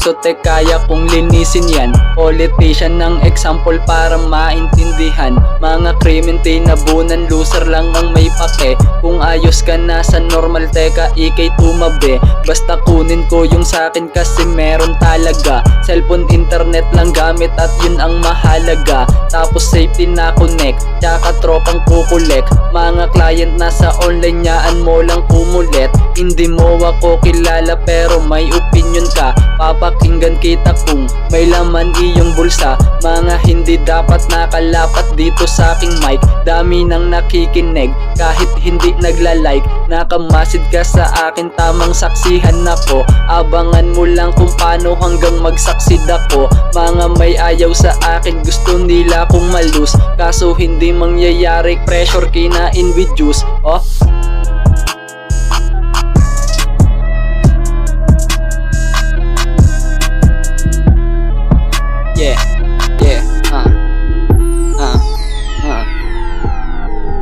Sote kaya kong linisin yan. Politician ng example para maintindihan. Mga krimen tinabunan, loser lang ang may pake. Kung ayos ka na sa normal, teka ikay tumabi. Basta kunin ko yung sakin kasi meron talaga. Cellphone, internet lang gamit at yun ang mahalaga. Tapos safety na connect, tsaka tropang kukulek. Mga client nasa online, nyaan mo lang kumulit. Hindi mo ako kilala pero may opinion ka. Papakinggan kita kung may laman iyong bulsa. Mga hindi dapat nakalapat dito sa aking mic. Dami nang nakikinig kahit hindi nagla-like. Nakamasid ka sa akin, tamang saksihan ako. Abangan mo lang kung paano hanggang magsaksid ako. Mga may ayaw sa akin, gusto nila kong malus. Kaso hindi mangyayari, pressure kinain with juice. Oh, yeah,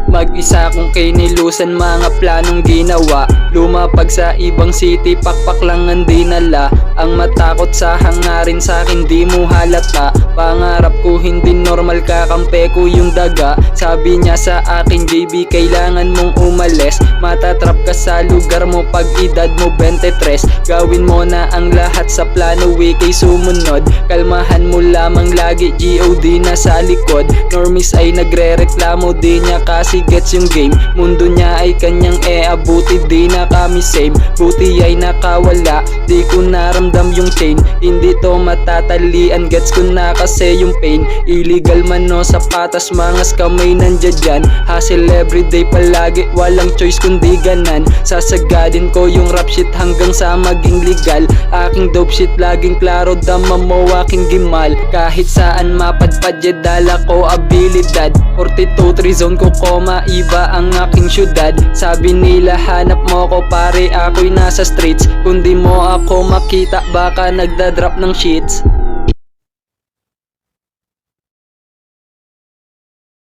mag-isa kong kinilusan, mga planong ginawa. Lumapag sa ibang city, pakpak lang ang dinala. Ang matakot sa hangarin sa'kin di mo halata. Pangarap ko hindi normal, kakampi ko yung daga. Sabi niya sa akin, baby kailangan mong umalis. Matatrap ka sa lugar mo pag edad mo 23. Gawin mo na ang lahat sa plano, ikay sumunod. Kalmahan mo lamang lagi, G.O.D na sa likod. Normies ay nagre-reklamo, di niya kasi gets yung game. Mundo niya ay kanyang abuti, di na kami same. Buti ay nakawala, di ko naramdam yung chain. Hindi to matatalian, gets ko na kasi yung pain. Illegal man no sa patas, mga skamay nandiyan dyan. Hustle everyday palagi, walang choice kundi ganan. Sasagadin ko yung rap shit hanggang sa maging legal. Aking dope shit laging klaro, dama mo aking gimal. Kahit saan mapadpad, dala ko abilidad. 42 zone ko koma, iba ang aking syudad. Sabi nila hanap mo ko pare, ako'y nasa streets. Kung di mo ako makita, baka nagdadrop ng sheets.